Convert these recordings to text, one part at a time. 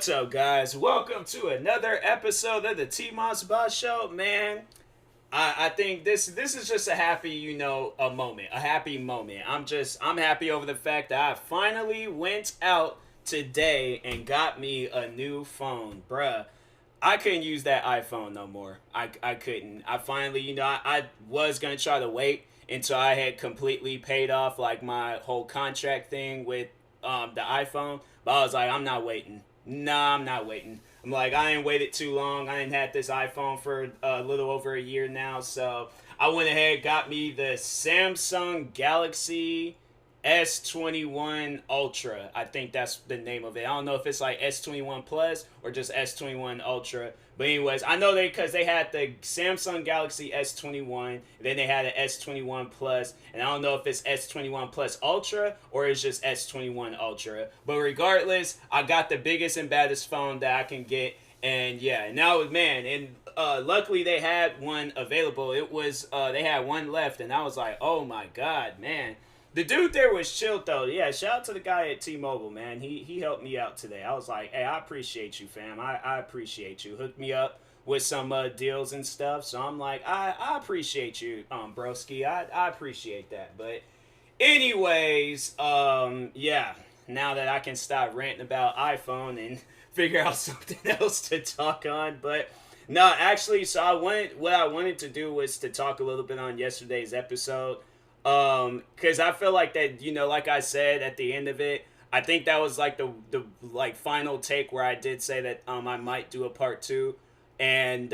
What's up, guys? Welcome to another episode of the TMossBoss Show. Man, I think this is just a happy, a moment, a happy moment. I'm happy over the fact that I finally went out today and got me a new phone, bruh. I couldn't use that iPhone no more. I couldn't. I finally, I was gonna try to wait until I had completely paid off like my whole contract thing with the iPhone, but I was like, I'm not waiting. Nah, I'm not waiting. I'm like, I ain't waited too long. I ain't had this iPhone for a little over a year now, so I went ahead got me the Samsung Galaxy S21 Ultra. I think that's the name of it. I don't know if it's like S21 Plus or just S21 Ultra. But anyways, I know because they had the Samsung Galaxy S21, then they had an S21 Plus, and I don't know if it's S21 Plus Ultra or it's just S21 Ultra. But regardless, I got the biggest and baddest phone that I can get, and yeah, now man, and luckily they had one available. It was they had one left, and I was like, oh my god, man. The dude there was chill though. Yeah, shout out to the guy at T-Mobile, man. He helped me out today. I was like, hey, I appreciate you, fam. I appreciate you. Hooked me up with some deals and stuff. So I'm like, I appreciate you, broski. I appreciate that. But anyways, yeah. Now that I can stop ranting about iPhone and figure out something else to talk on, but no, actually, so what I wanted to do was to talk a little bit on yesterday's episode. Because I feel like that, like I said at the end of it, I think that was like the like final take where I did say that I might do a part two, and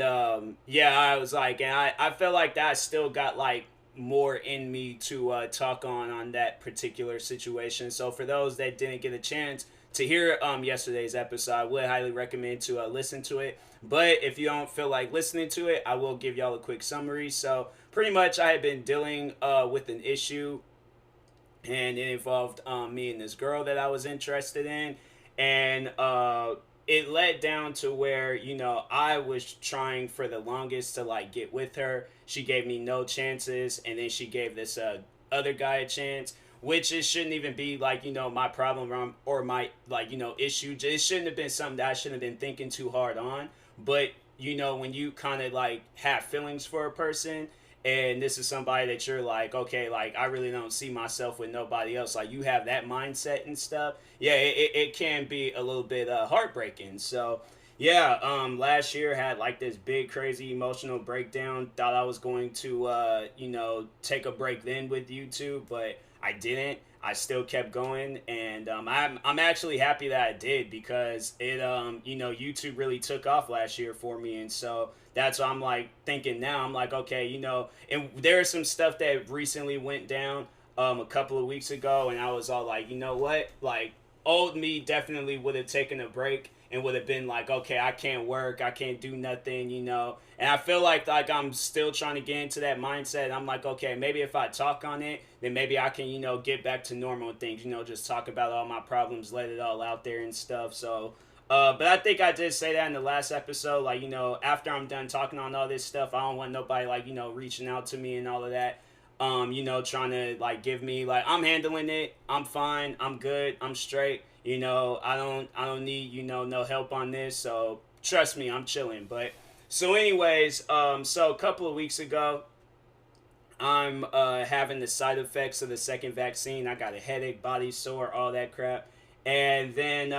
yeah, I was like, and I felt like that I still got like more in me to talk on that particular situation. So for those that didn't get a chance to hear yesterday's episode, I would highly recommend to listen to it. But if you don't feel like listening to it, I will give y'all a quick summary. So pretty much I had been dealing with an issue, and it involved me and this girl that I was interested in, and it led down to where I was trying for the longest to like get with her. She gave me no chances, and then she gave this other guy a chance, which it shouldn't even be like my problem or my like issue. It shouldn't have been something that I shouldn't have been thinking too hard on. But when you kind of like have feelings for a person, and this is somebody that you're like, okay, like I really don't see myself with nobody else, like you have that mindset and stuff, yeah, it can be a little bit heartbreaking. So yeah, last year had like this big crazy emotional breakdown. Thought I was going to take a break then with YouTube, but I didn't. I still kept going, and I'm actually happy that I did, because it YouTube really took off last year for me, and so that's what I'm like thinking now. I'm like, okay, and there's some stuff that recently went down a couple of weeks ago, and I was all like, you know what, like old me definitely would have taken a break and would have been like, okay, I can't work, I can't do nothing, And I feel like I'm still trying to get into that mindset. I'm like, okay, maybe if I talk on it, then maybe I can, get back to normal things, just talk about all my problems, let it all out there and stuff. So, but I think I did say that in the last episode, like, after I'm done talking on all this stuff, I don't want nobody like, reaching out to me and all of that. Trying to like give me like, I'm handling it, I'm fine, I'm good, I'm straight. I don't need no help on this. So trust me, I'm chilling. But so anyways, so a couple of weeks ago, I'm having the side effects of the second vaccine. I got a headache, body sore, all that crap, and then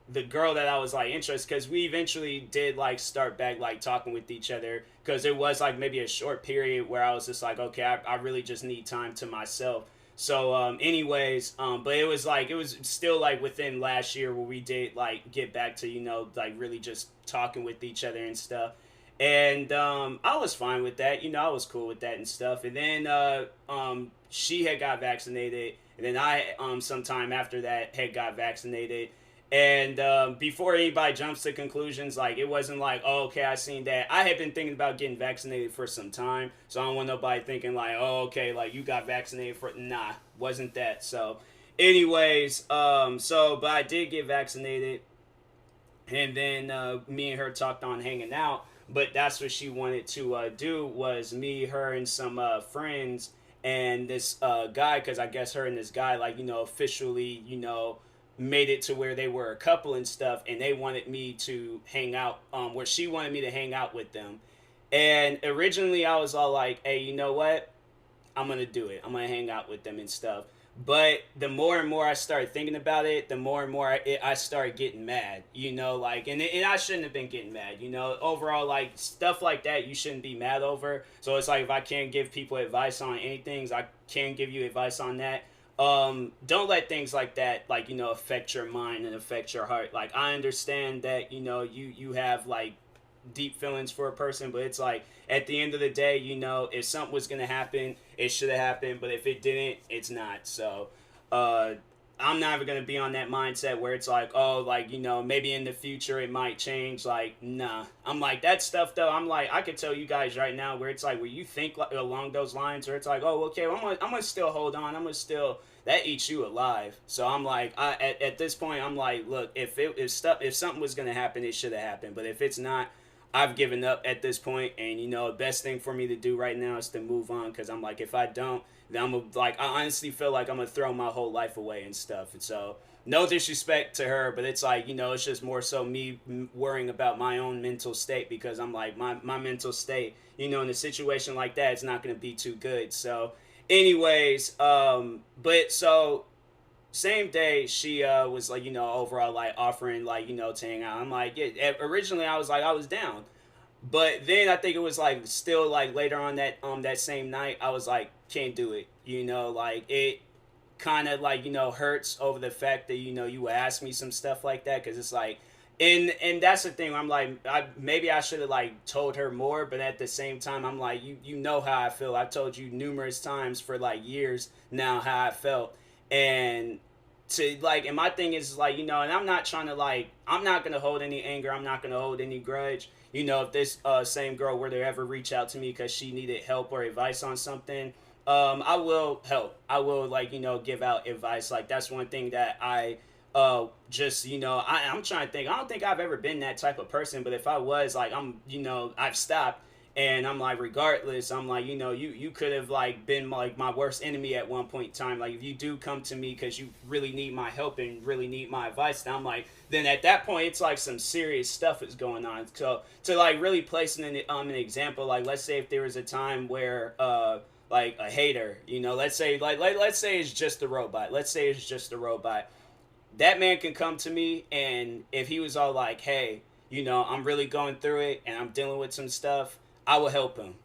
the girl that I was like interested, because we eventually did like start back like talking with each other, because it was like maybe a short period where I was just like, okay, I really just need time to myself. So anyways, but it was still like within last year where we did like get back to like really just talking with each other and stuff. And I was fine with that, I was cool with that and stuff. And then she had got vaccinated, and then I sometime after that had got vaccinated. And before anybody jumps to conclusions, like it wasn't like, oh, okay, I seen that. I had been thinking about getting vaccinated for some time, so I don't want nobody thinking like, oh, okay, like you got vaccinated for. Nah, wasn't that. So, anyways, but I did get vaccinated, and then me and her talked on hanging out. But that's what she wanted to do, was me, her, and some friends and this guy, because I guess her and this guy like officially made it to where they were a couple and stuff, and they wanted me to hang out, where she wanted me to hang out with them. And originally I was all like, hey, you know what, I'm gonna do it. I'm gonna hang out with them and stuff. But the more and more I started thinking about it, the more and more I started getting mad. Like, and I shouldn't have been getting mad. Overall, like stuff like that, you shouldn't be mad over. So it's like if I can't give people advice on anything, I can give you advice on that. Don't let things like that, like affect your mind and affect your heart. Like I understand that you have like deep feelings for a person, but it's like at the end of the day, if something was gonna happen, it should have happened. But if it didn't, it's not. So, I'm never gonna be on that mindset where it's like, oh, like maybe in the future it might change. Like, nah. I'm like that stuff though. I'm like I could tell you guys right now where it's like where you think like, along those lines, or it's like, oh, okay, I'm gonna still hold on. I'm gonna still that eats you alive. So I'm like, at this point, I'm like, look, if something was gonna happen, it should have happened. But if it's not, I've given up at this point, and the best thing for me to do right now is to move on, because I'm like, if I don't, then I honestly feel like I'm gonna throw my whole life away and stuff. And so, no disrespect to her, but it's like it's just more so me worrying about my own mental state, because I'm like my mental state, in a situation like that, it's not gonna be too good. So, anyways, but so same day she was like overall like offering like to hang out. I'm like, yeah, originally I was like I was down, but then I think it was like still like later on that same night I was like can't do it. Like it kind of like hurts over the fact that you would ask me some stuff like that, because it's like and that's the thing. I'm like maybe I should have like told her more, but at the same time I'm like you know how I feel. I've told you numerous times for like years now how I felt. And to like, and my thing is like and I'm not trying to like, I'm not gonna hold any anger, I'm not gonna hold any grudge. If this same girl were to ever reach out to me because she needed help or advice on something, I will help. I will like give out advice. Like that's one thing that I just I'm trying to think. I don't think I've ever been that type of person, but if I was, like, I'm I've stopped. And I'm like, regardless, I'm like, you could have like been like my worst enemy at one point in time. Like, if you do come to me because you really need my help and really need my advice, then I'm like, then at that point, it's like some serious stuff is going on. So to like really place an example, like let's say if there was a time where like a hater, let's say let's say it's just a robot. Let's say it's just a robot. That man can come to me, and if he was all like, hey, I'm really going through it and I'm dealing with some stuff, I will help him.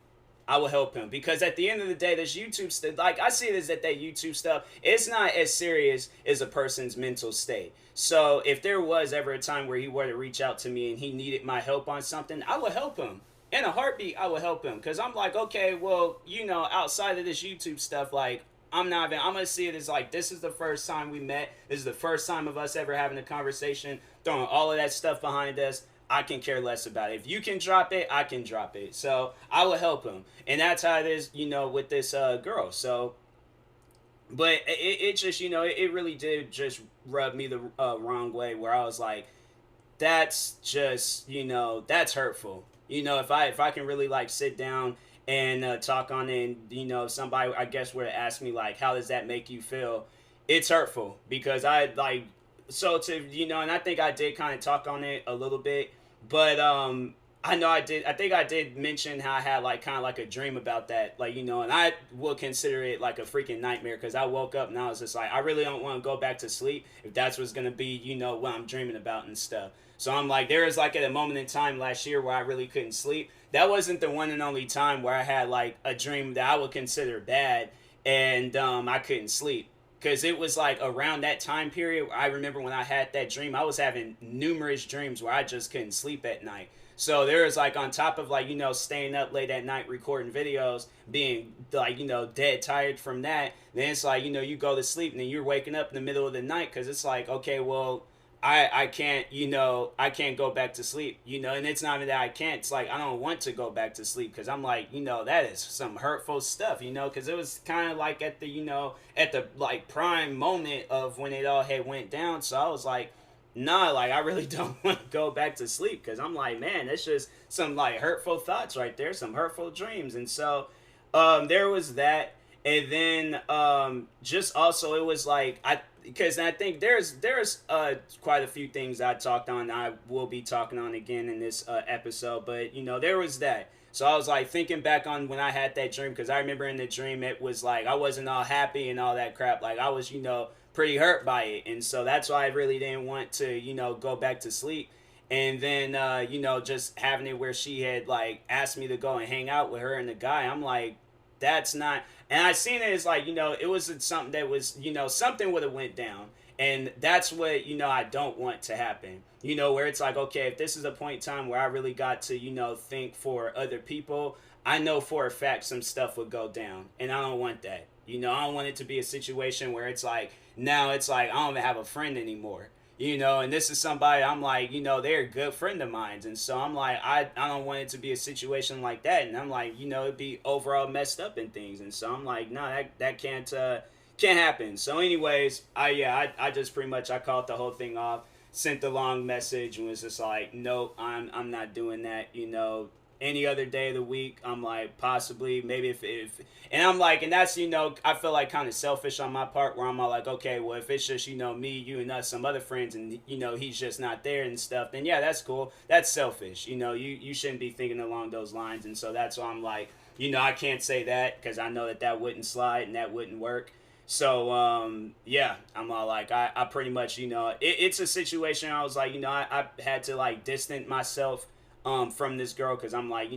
I will help him, because at the end of the day, this YouTube stuff, like I see it as that YouTube stuff, it's not as serious as a person's mental state. So if there was ever a time where he were to reach out to me and he needed my help on something, I would help him. In a heartbeat, I would help him, because I'm like, okay, well, outside of this YouTube stuff, like, I'm gonna see it as like, this is the first time we met. This is the first time of us ever having a conversation, throwing all of that stuff behind us. I can care less about it. If you can drop it, I can drop it. So I will help him. And that's how it is, with this girl. So, but it just, it really did just rub me the wrong way, where I was like, that's just, that's hurtful. If I can really like sit down and talk on it, and if somebody, I guess, were to ask me like, how does that make you feel? It's hurtful, because I like, so to, and I think I did kind of talk on it a little bit, but I know I did. I think I did mention how I had like kind of like a dream about that, like and I will consider it like a freaking nightmare, because I woke up and I was just like, I really don't want to go back to sleep if that's what's gonna be, what I'm dreaming about and stuff. So I'm like, there was like at a moment in time last year where I really couldn't sleep. That wasn't the one and only time where I had like a dream that I would consider bad, and I couldn't sleep. Because it was like around that time period, I remember when I had that dream, I was having numerous dreams where I just couldn't sleep at night. So there was like, on top of like, staying up late at night recording videos, being like, dead tired from that, then it's like, you go to sleep and then you're waking up in the middle of the night, because it's like, okay, well, I can't, I can't go back to sleep, and it's not even that I can't, it's like, I don't want to go back to sleep, because I'm like, that is some hurtful stuff, because it was kind of like at the, at the like prime moment of when it all had went down. So I was like, nah, like, I really don't want to go back to sleep, because I'm like, man, that's just some like hurtful thoughts right there, some hurtful dreams. And so there was that. And then just also, it was like, because I think there's quite a few things I talked on. I will be talking on again in this episode, but there was that. So I was like thinking back on when I had that dream, because I remember in the dream it was like I wasn't all happy and all that crap. Like I was pretty hurt by it, and so that's why I really didn't want to go back to sleep. And then just having it where she had like asked me to go and hang out with her and the guy. I'm like, that's not. And I seen it as like it wasn't something that was something would have went down, and that's what I don't want to happen. Where it's like, okay, if this is a point in time where I really got to think for other people, I know for a fact some stuff would go down, and I don't want that. I don't want it to be a situation where it's like now it's like I don't even have a friend anymore. And this is somebody I'm like, they're a good friend of mine. And so I'm like, I don't want it to be a situation like that. And I'm like, it'd be overall messed up and things. And so I'm like, no, that can't happen. So anyways, I just pretty much, I called the whole thing off, sent the long message and was just like, nope, I'm not doing that. Any other day of the week, I'm like, possibly, maybe if and I'm like, and that's, I feel like kind of selfish on my part, where I'm all like, okay, well, if it's just, me, you, and us, some other friends, and, he's just not there and stuff, then yeah, that's cool. That's selfish. You shouldn't be thinking along those lines. And so that's why I'm like, I can't say that, because I know that wouldn't slide and that wouldn't work. So, yeah, I'm all like, I pretty much, it's a situation I was like, I had to, like, distance myself from this girl, because I'm like,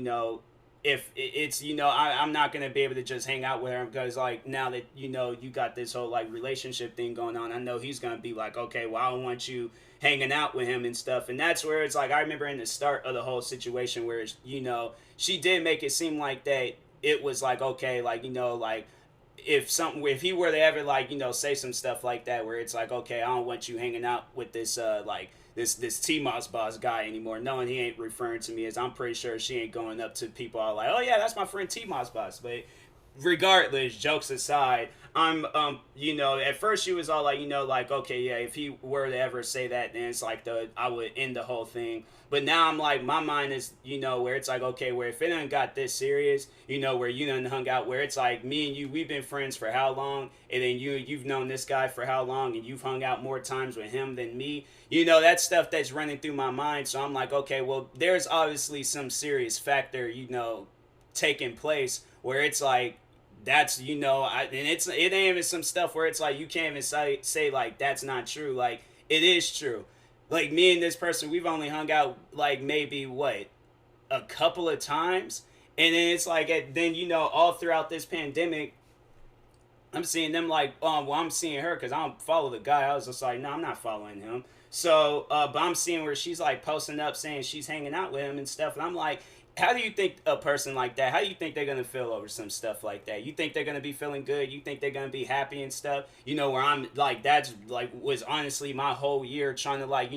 if it's I'm not gonna be able to just hang out with her, because like now that you got this whole like relationship thing going on, I know he's gonna be like, okay, well, I don't want you hanging out with him and stuff. And that's where it's like, I remember in the start of the whole situation where she did make it seem like that it was like, okay, like like if he were to ever like say some stuff like that, where it's like, okay, I don't want you hanging out with this like this TMossBoss guy anymore, knowing he ain't referring to me as, I'm pretty sure she ain't going up to people all like, oh yeah, that's my friend TMossBoss. But regardless, jokes aside, I'm at first she was all like, like, okay, yeah, if he were to ever say that, then it's like I would end the whole thing. But now I'm like, my mind is, where it's like, okay, where if it done got this serious, where you done hung out, where it's like me and you, we've been friends for how long, and then you've known this guy for how long, and you've hung out more times with him than me, that's stuff that's running through my mind. So I'm like, okay, well, there's obviously some serious factor, taking place, where it's like, that's and it ain't even some stuff where it's like you can't even say like that's not true. Like, it is true. Like, me and this person, we've only hung out like maybe what, a couple of times, and then it's like then all throughout this pandemic, I'm seeing them like, well, I'm seeing her because I don't follow the guy. I was just like, no, I'm not following him. So but I'm seeing where she's like posting up saying she's hanging out with him and stuff, and I'm like, how do you think a person like that, how do you think they're gonna feel over some stuff like that? You think they're gonna be feeling good? You think they're gonna be happy and stuff? Where I'm like, that's like was honestly my whole year trying to like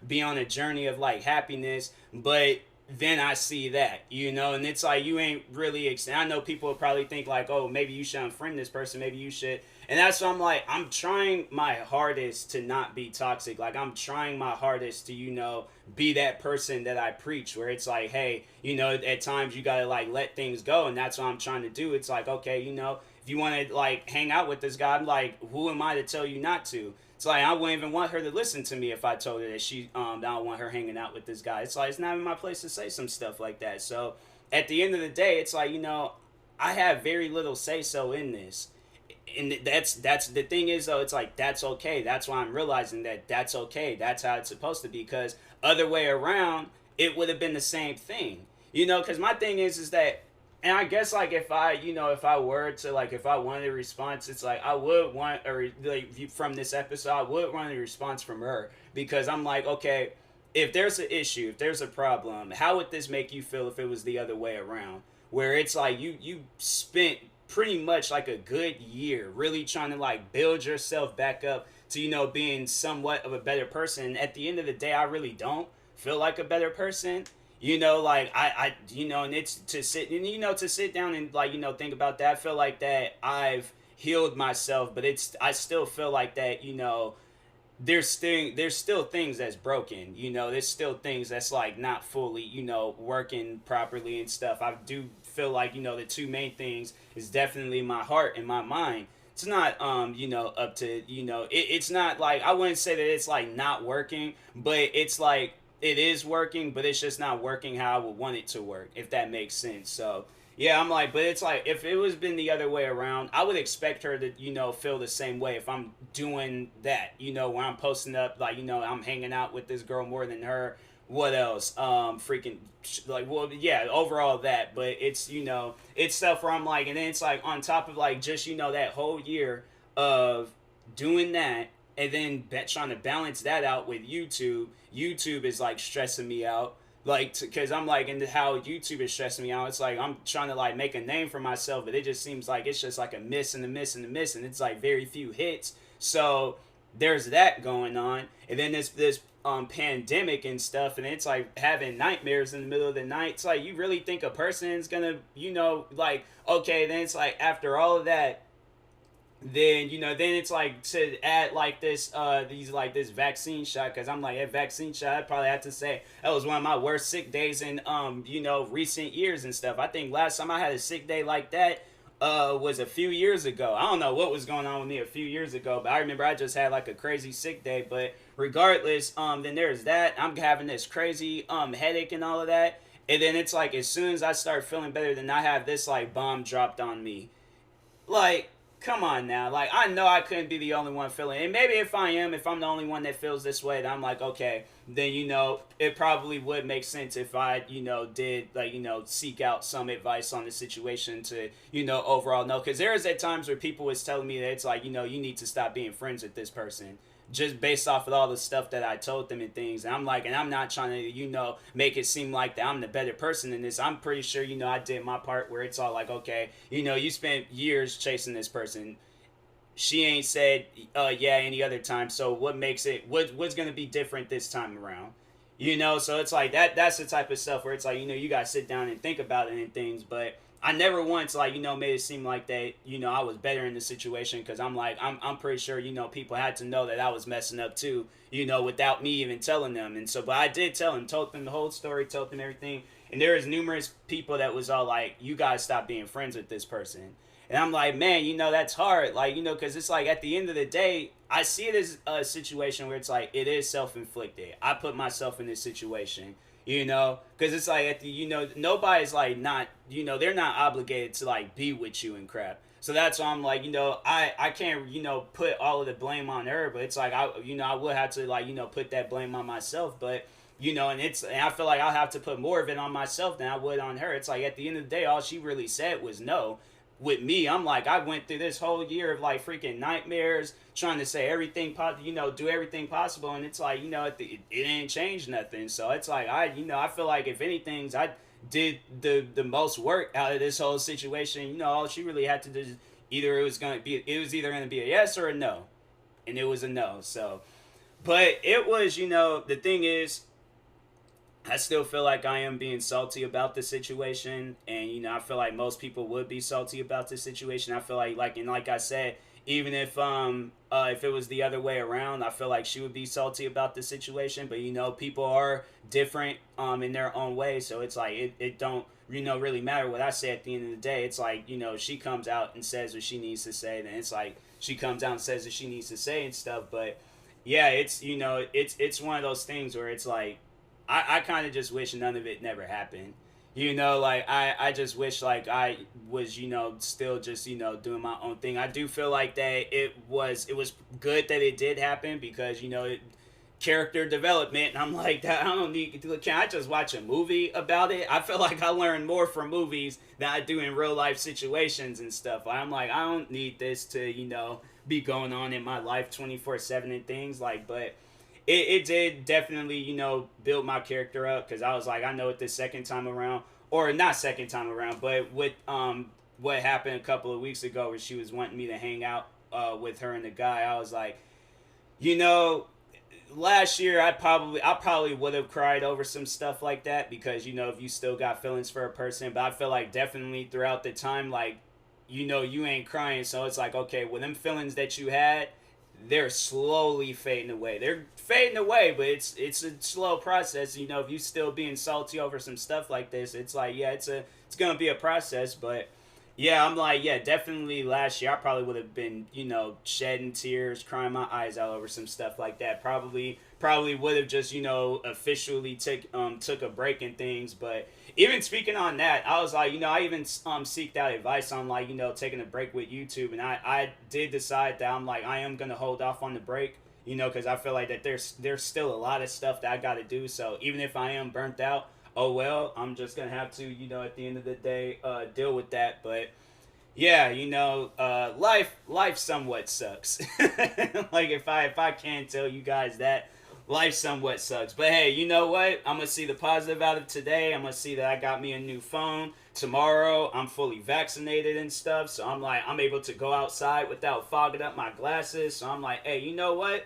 be on a journey of like happiness, but then I see that, and it's like, you ain't really I know people would probably think like, oh, maybe you should unfriend this person, maybe you should. And that's why I'm like, I'm trying my hardest to not be toxic. Like, I'm trying my hardest to, be that person that I preach, where it's like, hey, at times you gotta like let things go. And that's what I'm trying to do. It's like, okay, if you want to like hang out with this guy, I'm like, who am I to tell you not to? It's like, I wouldn't even want her to listen to me if I told her that I don't want her hanging out with this guy. It's like, it's not in my place to say some stuff like that. So at the end of the day, it's like, I have very little say so in this. And that's the thing is, though, it's like, that's okay. That's why I'm realizing that that's okay. That's how it's supposed to be, because other way around, it would have been the same thing, because my thing is that, and I guess like if I if I were to like, if I wanted a response, it's like I would want like from this episode, I would want a response from her, because I'm like, okay, if there's an issue, if there's a problem, how would this make you feel if it was the other way around, where it's like you spent pretty much like a good year really trying to like build yourself back up to being somewhat of a better person, and at the end of the day, I really don't feel like a better person. Like I and it's to sit and to sit down and like think about that. I feel like that I've healed myself, but I still feel like that there's still things that's broken. There's still things that's like not fully working properly and stuff. I do feel like the two main things is definitely my heart and my mind. it's not up to it's not like, I wouldn't say that it's like not working, but it's like it is working, but it's just not working how I would want it to work, if that makes sense. So yeah, I'm like, but it's like if it was been the other way around, I would expect her to feel the same way if I'm doing that. When I'm posting up like I'm hanging out with this girl more than her. What else? Freaking like, well, yeah, overall that, but it's it's stuff where I'm like, and then it's like on top of like just that whole year of doing that, and then trying to balance that out with YouTube. YouTube is like stressing me out, like because I'm like, into how YouTube is stressing me out. It's like I'm trying to like make a name for myself, but it just seems like it's just like a miss and a miss and a miss, and it's like very few hits. So there's that going on, and then this pandemic and stuff, and it's like having nightmares in the middle of the night. It's like, you really think a person's gonna like, okay, then it's like after all of that, then then it's like to add like this these like this vaccine shot, because I'm like, that vaccine shot, I probably have to say that was one of my worst sick days in recent years and stuff. I think last time I had a sick day like that was a few years ago. I don't know what was going on with me a few years ago, but I remember I just had like a crazy sick day. But regardless, then there's that. I'm having this crazy headache and all of that, and then it's like as soon as I start feeling better, then I have this like bomb dropped on me. Like, come on now. Like, I know I couldn't be the only one feeling it. And maybe if I'm the only one that feels this way, then I'm like, okay, then, it probably would make sense if I, did, like, seek out some advice on the situation to, overall know. Because there is at times where people was telling me that it's like, you need to stop being friends with this person, just based off of all the stuff that I told them and things. And I'm like, and I'm not trying to, make it seem like that I'm the better person in this. I'm pretty sure, I did my part, where it's all like, okay, you spent years chasing this person. She ain't said, yeah, any other time. So what makes it, what's going to be different this time around? So it's like that's the type of stuff where it's like, you got to sit down and think about it and things. But I never once, like, made it seem like that, I was better in the situation, because I'm like, I'm pretty sure, people had to know that I was messing up too, without me even telling them. And so, but I did tell them, told them the whole story, told them everything. And there was numerous people that was all like, you guys stop being friends with this person. And I'm like, man, that's hard. Like, because it's like at the end of the day, I see it as a situation where it's like, it is self-inflicted. I put myself in this situation, because it's like, at the, nobody's like not, they're not obligated to like be with you and crap. So that's why I'm like, I can't, put all of the blame on her, but it's like, I would have to like, put that blame on myself. But, and I feel like I'll have to put more of it on myself than I would on her. It's like, at the end of the day, all she really said was no. With me, I'm like, I went through this whole year of like freaking nightmares, trying to say everything, do everything possible, and it's like, it didn't change nothing. So it's like, I feel like if anything, I did the most work out of this whole situation. All she really had to do is it was either gonna be a yes or a no, and it was a no. So, but it was, the thing is, I still feel like I am being salty about the situation, and I feel like most people would be salty about this situation. I feel like and like I said, even if it was the other way around, I feel like she would be salty about the situation. But people are different in their own way, so it's like it don't really matter what I say at the end of the day. It's like she comes out and says what she needs to say, then it's like she comes out and says what she needs to say and stuff. But yeah, it's it's one of those things where it's like, I kind of just wish none of it never happened. Like, I just wish, like, I was, still just, doing my own thing. I do feel like that it was good that it did happen, because, character development, and I'm like, that I don't need to, can I just watch a movie about it? I feel like I learn more from movies than I do in real life situations and stuff. I'm like, I don't need this to, be going on in my life 24/7 and things, like, but it did definitely, build my character up, because I was like, I know it this second time around, or not second time around, but with what happened a couple of weeks ago, where she was wanting me to hang out with her and the guy. I was like, last year I probably would have cried over some stuff like that, because if you still got feelings for a person. But I feel like definitely throughout the time, like, you ain't crying, so it's like, okay, well, them feelings that you had, they're slowly fading away. They're fading away, but it's a slow process. If you still being salty over some stuff like this, it's like, yeah, it's gonna be a process. But Yeah, I'm like, yeah, definitely last year I probably would have been, shedding tears, crying my eyes out over some stuff like that. Probably would have just, officially took a break in things. But even speaking on that, I was like, I even seeked out advice on like, taking a break with YouTube, and I did decide that I'm like I am gonna hold off on the break, because I feel like that there's still a lot of stuff that I got to do. So even if I am burnt out, oh well, I'm just gonna have to, at the end of the day, deal with that. But yeah, life somewhat sucks. Like if I can't tell you guys that, life somewhat sucks. But hey, you know what? I'm gonna see the positive out of today. I'm gonna see that I got me a new phone. Tomorrow I'm fully vaccinated and stuff, so I'm like I'm able to go outside without fogging up my glasses. So I'm like, hey, you know what?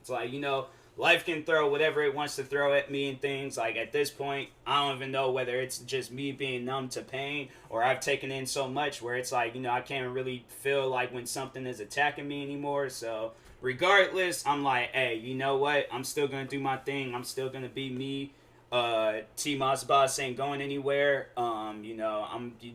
It's like, life can throw whatever it wants to throw at me and things. Like at this point, I don't even know whether it's just me being numb to pain or I've taken in so much where it's like, I can't really feel like when something is attacking me anymore. So regardless, I'm like, hey, you know what? I'm still going to do my thing. I'm still going to be me. TMossBoss ain't going anywhere. I'm,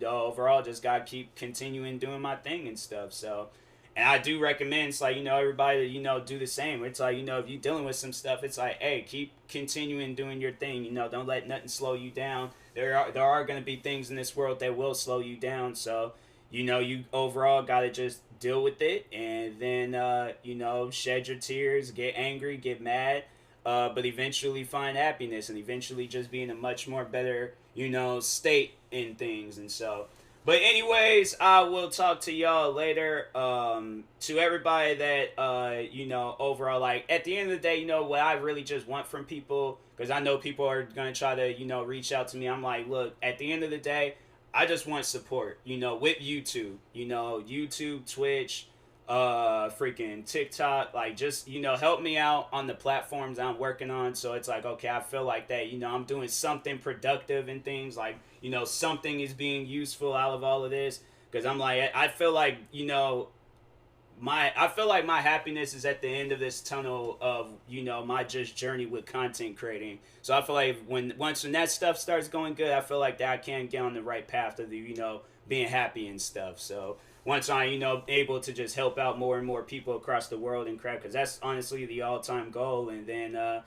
overall just got to keep continuing doing my thing and stuff. So, and I do recommend, it's like, everybody to, do the same. It's like, if you're dealing with some stuff, it's like, hey, keep continuing doing your thing. Don't let nothing slow you down. There are going to be things in this world that will slow you down. So, you overall got to just deal with it and then, shed your tears, get angry, get mad, but eventually find happiness and eventually just be in a much more better, state in things. And so, but anyways, I will talk to y'all later. To everybody that overall, like at the end of the day, what I really just want from people, because I know people are gonna try to reach out to me. I'm like, look, at the end of the day, I just want support. With YouTube, YouTube, Twitch, freaking TikTok, like just help me out on the platforms I'm working on. So it's like, okay, I feel like that I'm doing something productive and things like something is being useful out of all of this, because I'm like I feel like my happiness is at the end of this tunnel of my just journey with content creating. So I feel like once that stuff starts going good, I feel like that I can get on the right path of the being happy and stuff. So once I able to just help out more and more people across the world and crap, because that's honestly the all-time goal. And then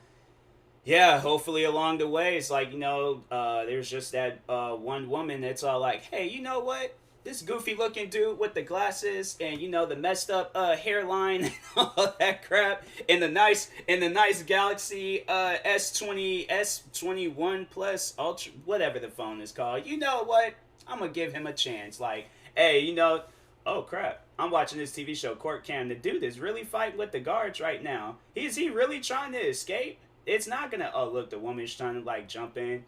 yeah, hopefully along the way, it's like, there's just that one woman that's all like, hey, you know what? This goofy looking dude with the glasses and the messed up hairline and all that crap in the nice Galaxy S21 Plus Ultra, whatever the phone is called. You know what? I'm gonna give him a chance. Like, hey, oh crap, I'm watching this TV show Court Cam. The dude is really fighting with the guards right now. Is he really trying to escape? It's not gonna. Oh look, the woman's trying to like jump in.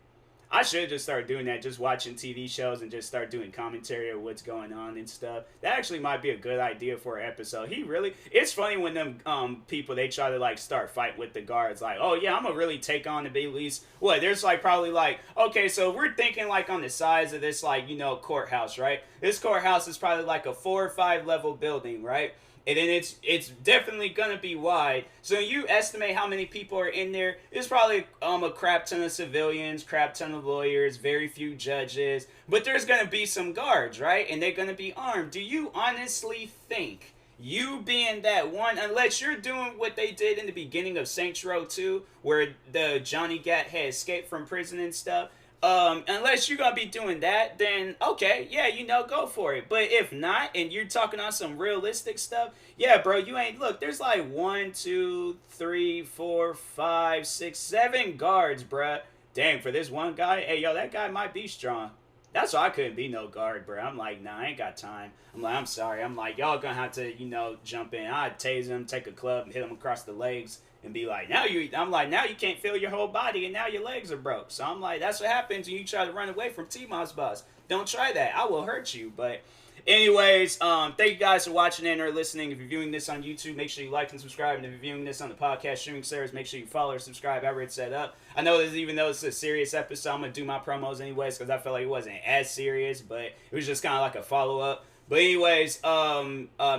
I should just start doing that, just watching TV shows and just start doing commentary of what's going on and stuff. That actually might be a good idea for an episode. It's funny when them people, they try to like start fight with the guards, like, oh yeah, I'm gonna really take on the big least. What, there's like probably like, okay, so we're thinking like on the size of this like, courthouse, right? This courthouse is probably like a 4 or 5 level building, right? And then it's definitely gonna be wide. So you estimate how many people are in there. There's probably a crap ton of civilians, crap ton of lawyers, very few judges, but there's gonna be some guards, right? And they're gonna be armed. Do you honestly think you being that one, unless you're doing what they did in the beginning of Saints Row 2, where the Johnny Gat had escaped from prison and stuff, unless you're gonna be doing that, then okay, yeah, go for it. But if not, and you're talking on some realistic stuff, yeah, bro, you ain't. Look, there's like 1, 2, 3, 4, 5, 6, 7 guards, bruh. Dang, for this one guy, hey, yo, that guy might be strong. That's why I couldn't be no guard, bro. I'm like, nah, I ain't got time. I'm like, I'm sorry. I'm like, y'all gonna have to, jump in. I'd tase him, take a club, and hit him across the legs. And be like, now you can't feel your whole body and now your legs are broke. So I'm like, that's what happens when you try to run away from TMossBoss. Don't try that. I will hurt you. But anyways, thank you guys for watching and or listening. If you're viewing this on YouTube, make sure you like and subscribe. And if you're viewing this on the podcast streaming service, make sure you follow or subscribe however it's set up. I know this, even though it's a serious episode, I'm going to do my promos anyways because I felt like it wasn't as serious, but it was just kind of like a follow-up. But anyways,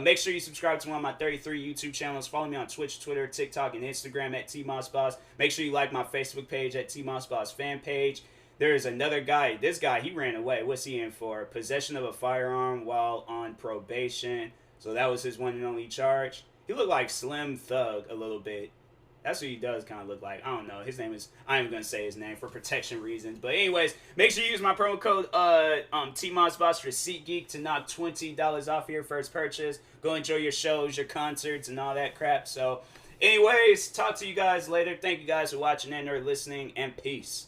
make sure you subscribe to one of my 33 YouTube channels. Follow me on Twitch, Twitter, TikTok, and Instagram at TMossBoss. Make sure you like my Facebook page at TMossBoss fan page. There's another guy. This guy, he ran away. What's he in for? Possession of a firearm while on probation. So that was his one and only charge. He looked like Slim Thug a little bit. That's what he does kind of look like. I don't know. His name is, I am going to say his name for protection reasons. But anyways, make sure you use my promo code TMossBoss for SeatGeek to knock $20 off your first purchase. Go enjoy your shows, your concerts, and all that crap. So anyways, talk to you guys later. Thank you guys for watching and or listening, and peace.